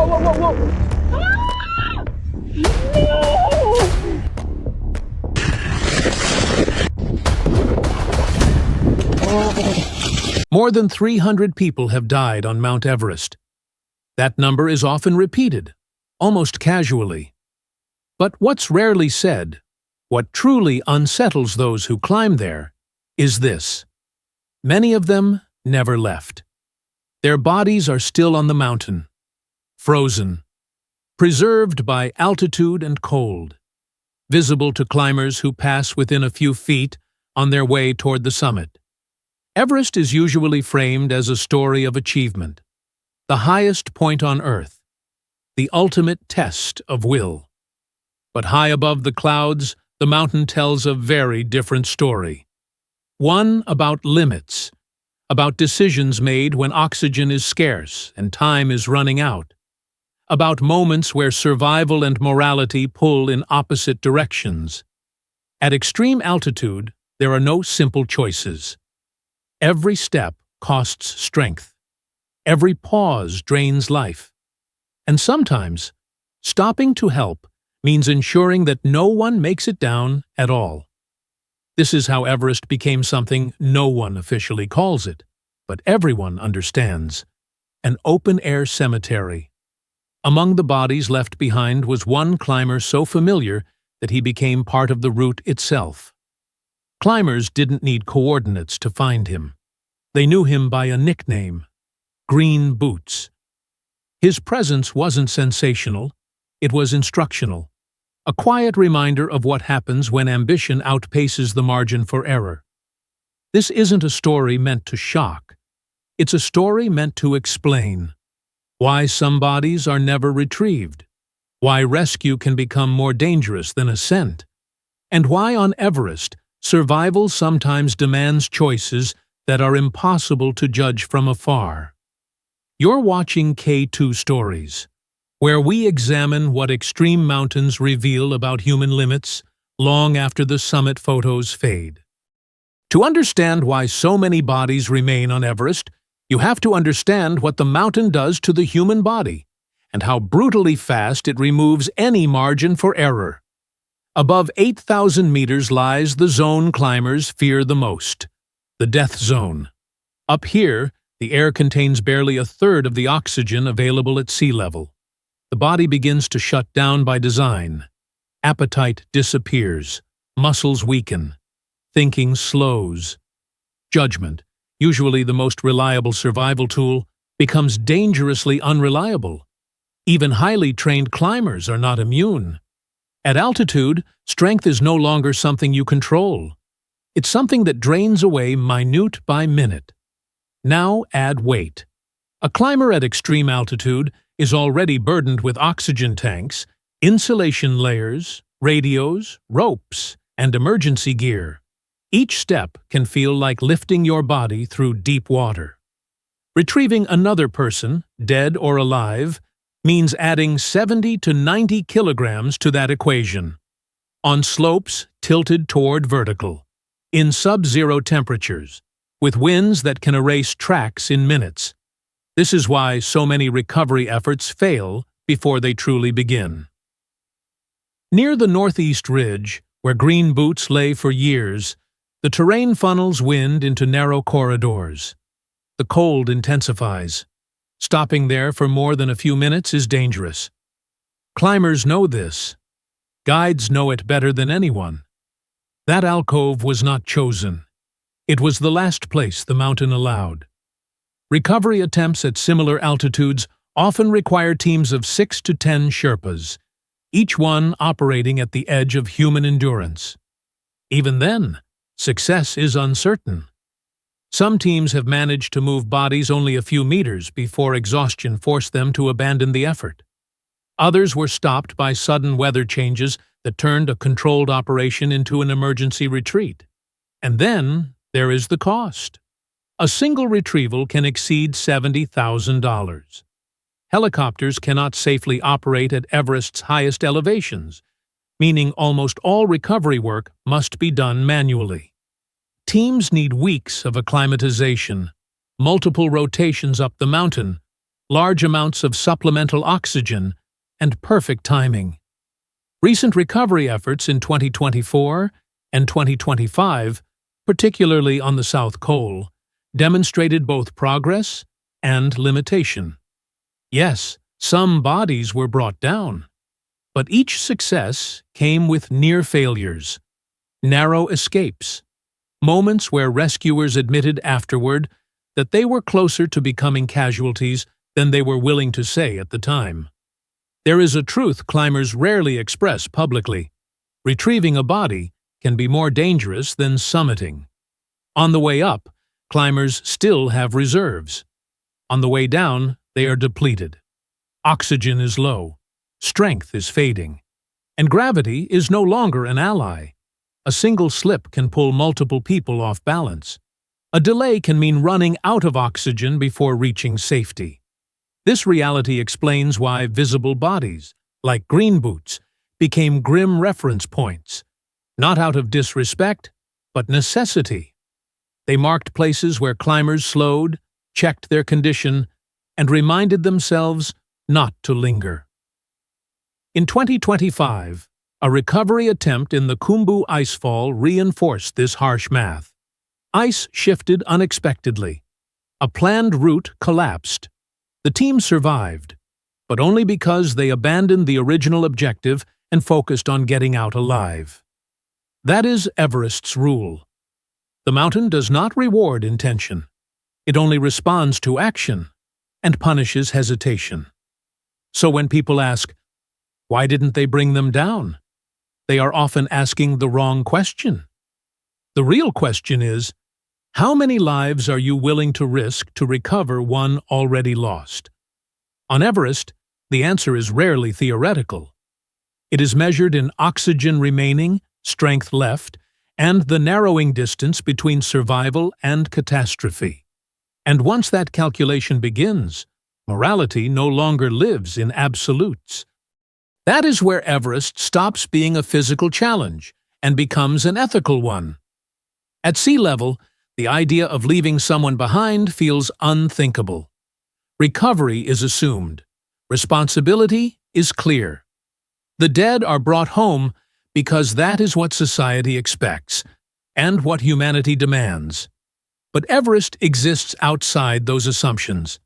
whoa, whoa, whoa! More than 300 people have died on Mount Everest. That number is often repeated, almost casually. But what's rarely said, what truly unsettles those who climb there, is this: many of them never left. Their bodies are still on the mountain, frozen, preserved by altitude and cold, visible to climbers who pass within a few feet on their way toward the summit. Everest is usually framed as a story of achievement, the highest point on Earth, the ultimate test of will. But high above the clouds, the mountain tells a very different story. One about limits, about decisions made when oxygen is scarce and time is running out, about moments where survival and morality pull in opposite directions. At extreme altitude, there are no simple choices. Every step costs strength. Every pause drains life. And sometimes, stopping to help means ensuring that no one makes it down at all. This is how Everest became something no one officially calls it, but everyone understands: an open-air cemetery. Among the bodies left behind was one climber so familiar that he became part of the route itself. Climbers didn't need coordinates to find him. They knew him by a nickname: Green Boots. His presence wasn't sensational, it was instructional, a quiet reminder of what happens when ambition outpaces the margin for error. This isn't a story meant to shock. It's a story meant to explain why some bodies are never retrieved, why rescue can become more dangerous than ascent, and why on Everest survival sometimes demands choices that are impossible to judge from afar. You're watching K2 Stories, where we examine what extreme mountains reveal about human limits long after the summit photos fade. To understand why so many bodies remain on Everest, you have to understand what the mountain does to the human body and how brutally fast it removes any margin for error. Above 8,000 meters lies the zone climbers fear the most: the death zone. Up here, the air contains barely a third of the oxygen available at sea level. The body begins to shut down by design. Appetite disappears. Muscles weaken. Thinking slows. Judgment, usually the most reliable survival tool, becomes dangerously unreliable. Even highly trained climbers are not immune. At altitude, strength is no longer something you control. It's something that drains away minute by minute. Now add weight. A climber at extreme altitude is already burdened with oxygen tanks, insulation layers, radios, ropes, and emergency gear. Each step can feel like lifting your body through deep water. Retrieving another person, dead or alive, means adding 70 to 90 kilograms to that equation. On slopes tilted toward vertical, in sub-zero temperatures, with winds that can erase tracks in minutes. This is why so many recovery efforts fail before they truly begin. Near the northeast ridge, where Green Boots lay for years, the terrain funnels wind into narrow corridors. The cold intensifies. Stopping there for more than a few minutes is dangerous. Climbers know this. Guides know it better than anyone. That alcove was not chosen. It was the last place the mountain allowed. Recovery attempts at similar altitudes often require teams of 6 to 10 Sherpas, each one operating at the edge of human endurance. Even then, success is uncertain. Some teams have managed to move bodies only a few meters before exhaustion forced them to abandon the effort. Others were stopped by sudden weather changes that turned a controlled operation into an emergency retreat. And then there is the cost. A single retrieval can exceed $70,000. Helicopters cannot safely operate at Everest's highest elevations, meaning almost all recovery work must be done manually. Teams need weeks of acclimatization, multiple rotations up the mountain, large amounts of supplemental oxygen, and perfect timing. Recent recovery efforts in 2024 and 2025, particularly on the South Col, demonstrated both progress and limitation. Yes, some bodies were brought down, but each success came with near failures, narrow escapes, moments where rescuers admitted afterward that they were closer to becoming casualties than they were willing to say at the time. There is a truth climbers rarely express publicly. Retrieving a body can be more dangerous than summiting. On the way up, climbers still have reserves. On the way down, they are depleted. Oxygen is low, strength is fading, and gravity is no longer an ally. A single slip can pull multiple people off balance. A delay can mean running out of oxygen before reaching safety. This reality explains why visible bodies, like green boots, became grim reference points, not out of disrespect, but necessity. They marked places where climbers slowed, checked their condition, and reminded themselves not to linger. In 2025, a recovery attempt in the Khumbu icefall reinforced this harsh math. Ice shifted unexpectedly. A planned route collapsed. The team survived, but only because they abandoned the original objective and focused on getting out alive. That is Everest's rule. The mountain does not reward intention. It only responds to action and punishes hesitation. So when people ask, why didn't they bring them down? They are often asking the wrong question. The real question is, how many lives are you willing to risk to recover one already lost? On Everest, the answer is rarely theoretical. It is measured in oxygen remaining, strength left, and the narrowing distance between survival and catastrophe. And once that calculation begins, morality no longer lives in absolutes. That is where Everest stops being a physical challenge and becomes an ethical one. At sea level, the idea of leaving someone behind feels unthinkable. Recovery is assumed. Responsibility is clear. The dead are brought home because that is what society expects and what humanity demands. But Everest exists outside those assumptions.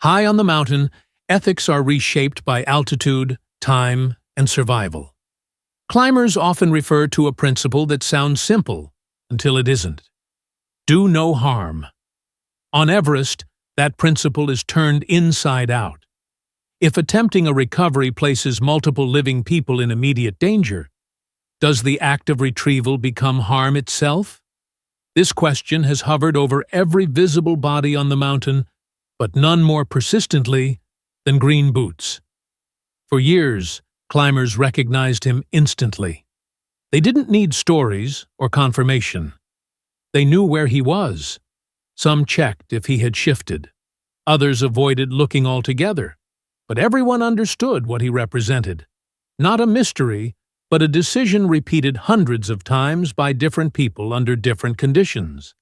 High on the mountain, ethics are reshaped by altitude, time, and survival. Climbers often refer to a principle that sounds simple until it isn't. Do no harm. On Everest, that principle is turned inside out. If attempting a recovery places multiple living people in immediate danger, does the act of retrieval become harm itself? This question has hovered over every visible body on the mountain, but none more persistently than Green Boots. For years, climbers recognized him instantly. They didn't need stories or confirmation. They knew where he was. Some checked if he had shifted. Others avoided looking altogether. But everyone understood what he represented. Not a mystery, but a decision repeated hundreds of times by different people under different conditions.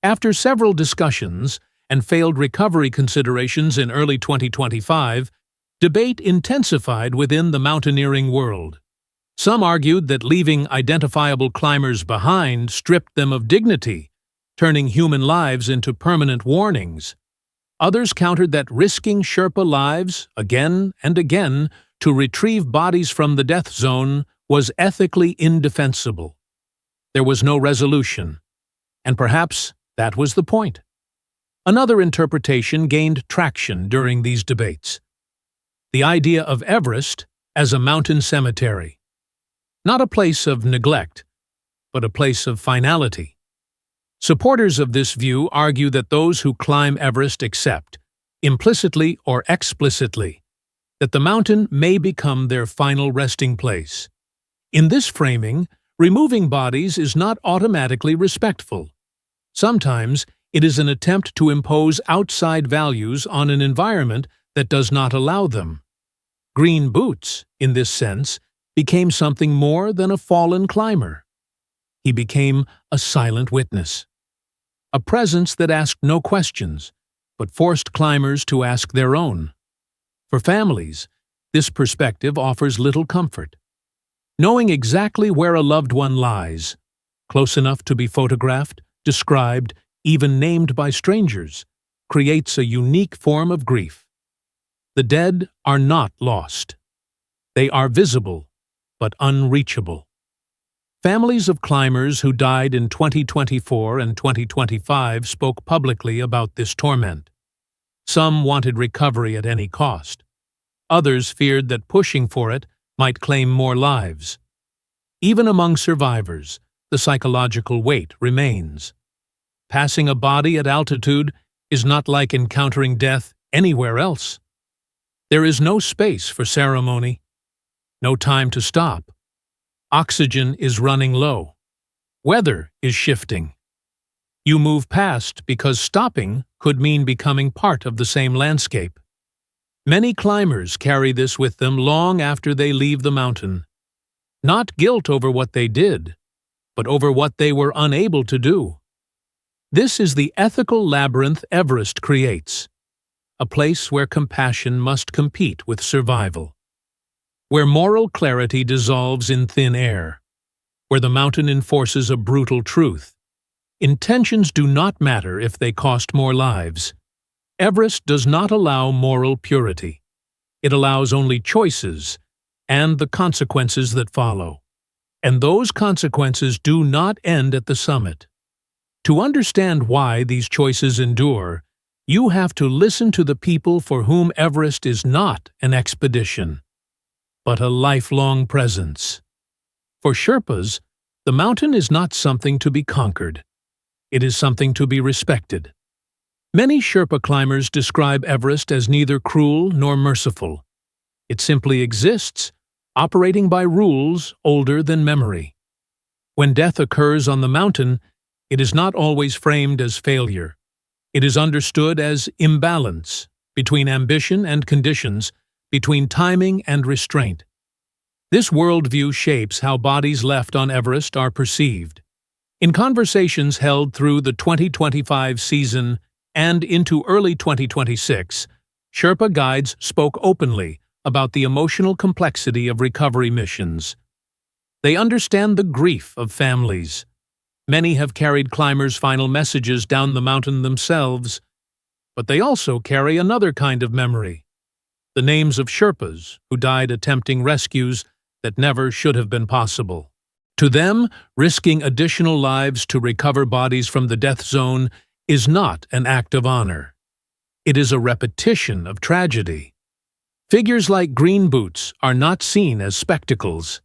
After several discussions and failed recovery considerations in early 2025, debate intensified within the mountaineering world. Some argued that leaving identifiable climbers behind stripped them of dignity, turning human lives into permanent warnings. Others countered that risking Sherpa lives, again and again, to retrieve bodies from the death zone was ethically indefensible. There was no resolution, and perhaps that was the point. Another interpretation gained traction during these debates. The idea of Everest as a mountain cemetery. Not a place of neglect, but a place of finality. Supporters of this view argue that those who climb Everest accept, implicitly or explicitly, that the mountain may become their final resting place. In this framing, removing bodies is not automatically respectful. Sometimes it is an attempt to impose outside values on an environment that does not allow them. Green Boots, in this sense, became something more than a fallen climber. He became a silent witness. A presence that asked no questions, but forced climbers to ask their own. For families, this perspective offers little comfort. Knowing exactly where a loved one lies, close enough to be photographed, described, even named by strangers, creates a unique form of grief. The dead are not lost. They are visible, but unreachable. Families of climbers who died in 2024 and 2025 spoke publicly about this torment. Some wanted recovery at any cost. Others feared that pushing for it might claim more lives. Even among survivors, the psychological weight remains. Passing a body at altitude is not like encountering death anywhere else. There is no space for ceremony, no time to stop. Oxygen is running low. Weather is shifting. You move past because stopping could mean becoming part of the same landscape. Many climbers carry this with them long after they leave the mountain. Not guilt over what they did, but over what they were unable to do. This is the ethical labyrinth Everest creates, a place where compassion must compete with survival, where moral clarity dissolves in thin air, where the mountain enforces a brutal truth. Intentions do not matter if they cost more lives. Everest does not allow moral purity. It allows only choices and the consequences that follow. And those consequences do not end at the summit. To understand why these choices endure, you have to listen to the people for whom Everest is not an expedition, but a lifelong presence. For Sherpas, the mountain is not something to be conquered. It is something to be respected. Many Sherpa climbers describe Everest as neither cruel nor merciful. It simply exists, operating by rules older than memory. When death occurs on the mountain, it is not always framed as failure. It is understood as imbalance between ambition and conditions, between timing and restraint. This worldview shapes how bodies left on Everest are perceived. In conversations held through the 2025 season and into early 2026, Sherpa guides spoke openly about the emotional complexity of recovery missions. They understand the grief of families. Many have carried climbers' final messages down the mountain themselves, but they also carry another kind of memory: the names of Sherpas who died attempting rescues that never should have been possible. To them, risking additional lives to recover bodies from the death zone is not an act of honor. It is a repetition of tragedy. Figures like Green Boots are not seen as spectacles.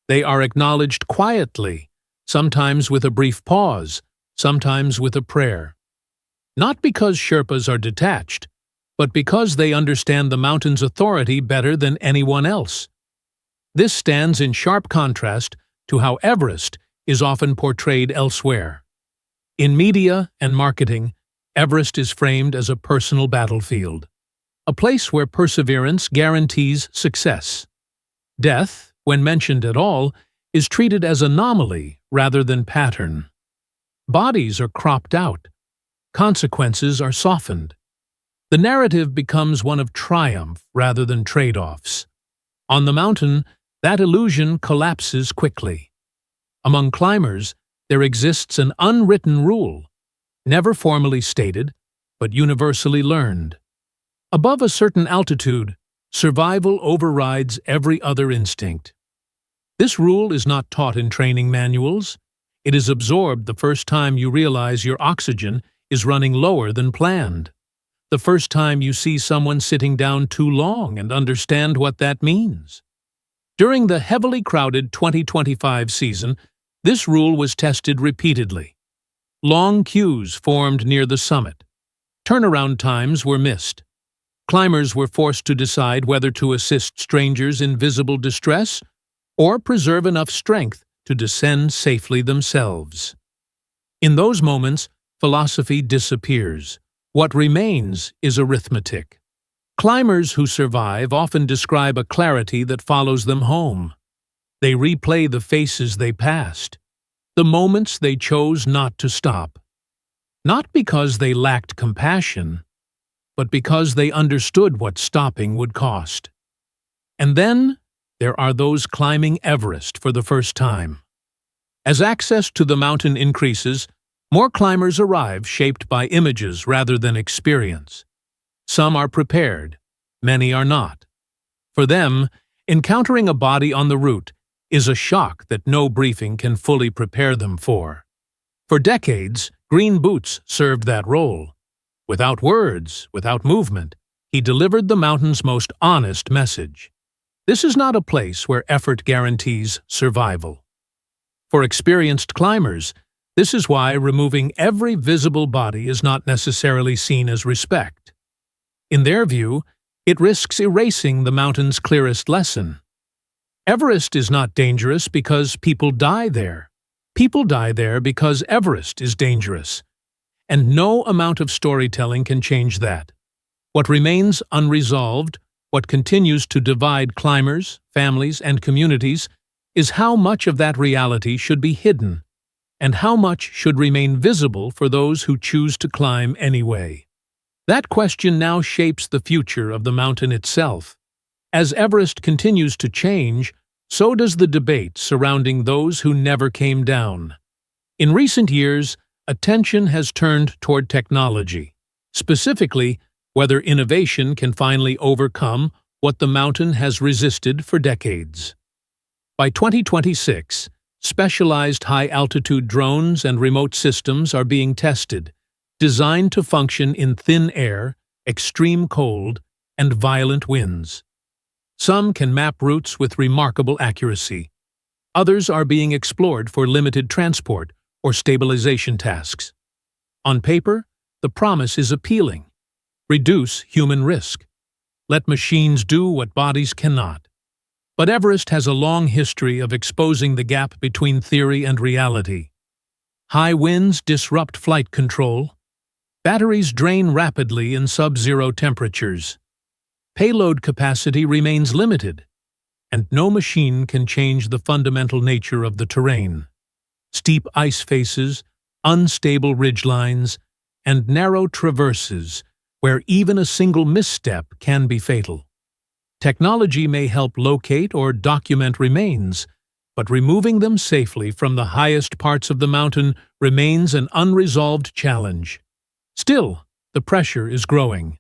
They are acknowledged quietly, sometimes with a brief pause, sometimes with a prayer. Not because Sherpas are detached, but because they understand the mountain's authority better than anyone else. This stands in sharp contrast to how Everest is often portrayed elsewhere. In media and marketing, Everest is framed as a personal battlefield, a place where perseverance guarantees success. Death, when mentioned at all, is treated as anomaly rather than pattern. Bodies are cropped out. Consequences are softened. The narrative becomes one of triumph rather than trade-offs. On the mountain, that illusion collapses quickly. Among climbers, there exists an unwritten rule, never formally stated, but universally learned. Above a certain altitude, survival overrides every other instinct. This rule is not taught in training manuals. It is absorbed the first time you realize your oxygen is running lower than planned. The first time you see someone sitting down too long and understand what that means. During the heavily crowded 2025 season, this rule was tested repeatedly. Long queues formed near the summit. Turnaround times were missed. Climbers were forced to decide whether to assist strangers in visible distress or preserve enough strength to descend safely themselves. In those moments, philosophy disappears. What remains is arithmetic. Climbers who survive often describe a clarity that follows them home. They replay the faces they passed, the moments they chose not to stop. Not because they lacked compassion, but because they understood what stopping would cost. And then there are those climbing Everest for the first time. As access to the mountain increases, more climbers arrive shaped by images rather than experience. Some are prepared, many are not. For them, encountering a body on the route is a shock that no briefing can fully prepare them for. For decades, Green Boots served that role. Without words, without movement, he delivered the mountain's most honest message. This is not a place where effort guarantees survival. For experienced climbers, this is why removing every visible body is not necessarily seen as respect. In their view, it risks erasing the mountain's clearest lesson. Everest is not dangerous because people die there. People die there because Everest is dangerous. And no amount of storytelling can change that. What remains unresolved, what continues to divide climbers, families, and communities, is how much of that reality should be hidden, and how much should remain visible for those who choose to climb anyway. That question now shapes the future of the mountain itself. As Everest continues to change, so does the debate surrounding those who never came down. In recent years, attention has turned toward technology, specifically whether innovation can finally overcome what the mountain has resisted for decades. By 2026, specialized high-altitude drones and remote systems are being tested, designed to function in thin air, extreme cold, and violent winds. Some can map routes with remarkable accuracy. Others are being explored for limited transport or stabilization tasks. On paper, the promise is appealing. Reduce human risk. Let machines do what bodies cannot. But Everest has a long history of exposing the gap between theory and reality. High winds disrupt flight control. Batteries drain rapidly in sub-zero temperatures. Payload capacity remains limited, and no machine can change the fundamental nature of the terrain. Steep ice faces, unstable ridgelines, and narrow traverses where even a single misstep can be fatal. Technology may help locate or document remains, but removing them safely from the highest parts of the mountain remains an unresolved challenge. Still, the pressure is growing.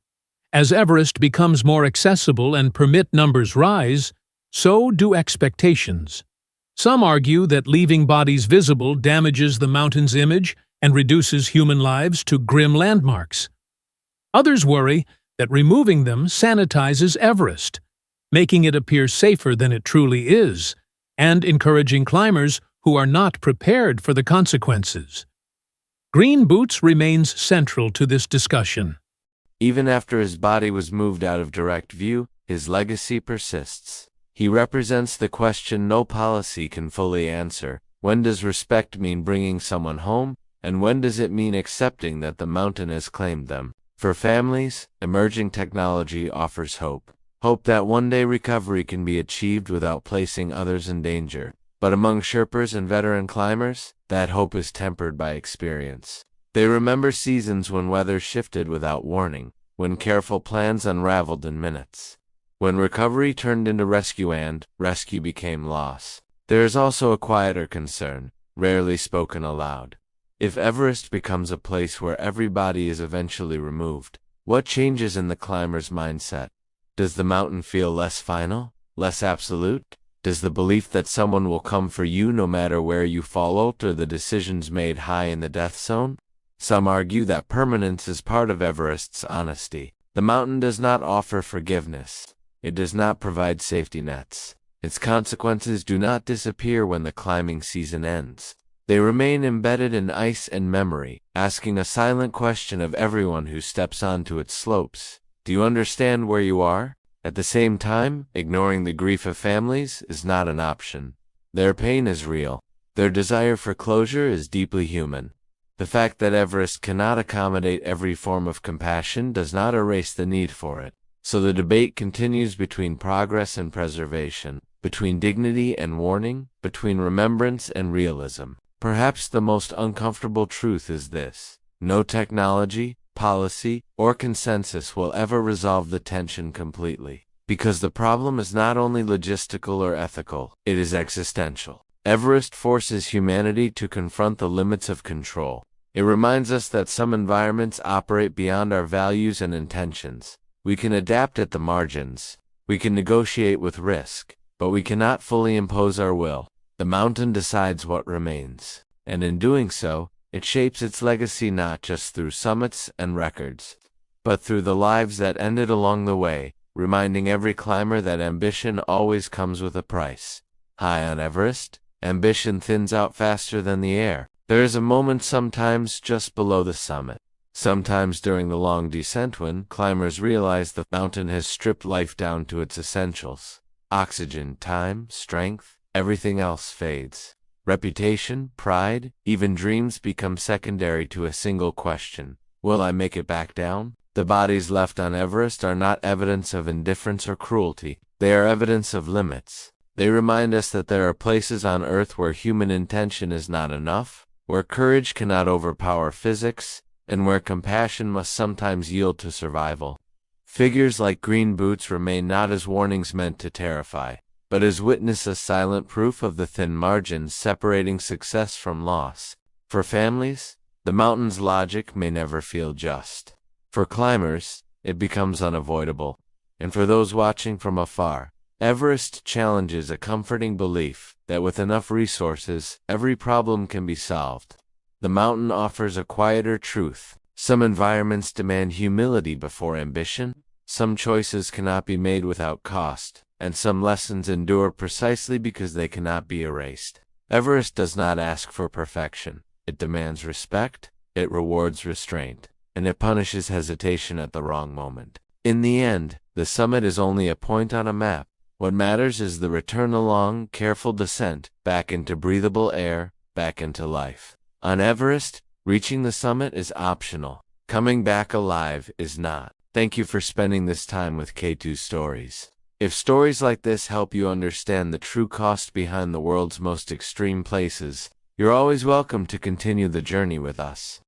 As Everest becomes more accessible and permit numbers rise, so do expectations. Some argue that leaving bodies visible damages the mountain's image and reduces human lives to grim landmarks. Others worry that removing them sanitizes Everest, making it appear safer than it truly is, and encouraging climbers who are not prepared for the consequences. Green Boots remains central to this discussion. Even after his body was moved out of direct view, his legacy persists. He represents the question no policy can fully answer. When does respect mean bringing someone home, and when does it mean accepting that the mountain has claimed them? For families, emerging technology offers hope. Hope that one day recovery can be achieved without placing others in danger. But among Sherpas and veteran climbers, that hope is tempered by experience. They remember seasons when weather shifted without warning, when careful plans unraveled in minutes, when recovery turned into rescue and rescue became loss. There is also a quieter concern, rarely spoken aloud. If Everest becomes a place where every body is eventually removed, what changes in the climber's mindset? Does the mountain feel less final, less absolute? Does the belief that someone will come for you no matter where you fall alter the decisions made high in the death zone? Some argue that permanence is part of Everest's honesty. The mountain does not offer forgiveness. It does not provide safety nets. Its consequences do not disappear when the climbing season ends. They remain embedded in ice and memory, asking a silent question of everyone who steps onto its slopes. Do you understand where you are? At the same time, ignoring the grief of families is not an option. Their pain is real. Their desire for closure is deeply human. The fact that Everest cannot accommodate every form of compassion does not erase the need for it. So the debate continues between progress and preservation, between dignity and warning, between remembrance and realism. Perhaps the most uncomfortable truth is this: no technology, policy, or consensus will ever resolve the tension completely. Because the problem is not only logistical or ethical, it is existential. Everest forces humanity to confront the limits of control. It reminds us that some environments operate beyond our values and intentions. We can adapt at the margins. We can negotiate with risk, but we cannot fully impose our will. The mountain decides what remains, and in doing so, it shapes its legacy not just through summits and records, but through the lives that ended along the way, reminding every climber that ambition always comes with a price. High on Everest, ambition thins out faster than the air. There is a moment sometimes just below the summit, sometimes during the long descent when climbers realize the mountain has stripped life down to its essentials. Oxygen, time, strength, everything else fades. Reputation, pride, even dreams become secondary to a single question: will I make it back down? The bodies left on Everest are not evidence of indifference or cruelty. They are evidence of limits. They remind us that there are places on Earth where human intention is not enough, where courage cannot overpower physics, and where compassion must sometimes yield to survival. Figures like Green Boots remain not as warnings meant to terrify, but as witnesses silent proof of the thin margins separating success from loss. For families, the mountain's logic may never feel just. For climbers, it becomes unavoidable. And for those watching from afar, Everest challenges a comforting belief that with enough resources, every problem can be solved. The mountain offers a quieter truth. Some environments demand humility before ambition, some choices cannot be made without cost, and some lessons endure precisely because they cannot be erased. Everest does not ask for perfection. It demands respect, it rewards restraint, and it punishes hesitation at the wrong moment. In the end, the summit is only a point on a map. What matters is the return along careful descent, back into breathable air, back into life. On Everest, reaching the summit is optional. Coming back alive is not. Thank you for spending this time with K2 Stories. If stories like this help you understand the true cost behind the world's most extreme places, you're always welcome to continue the journey with us.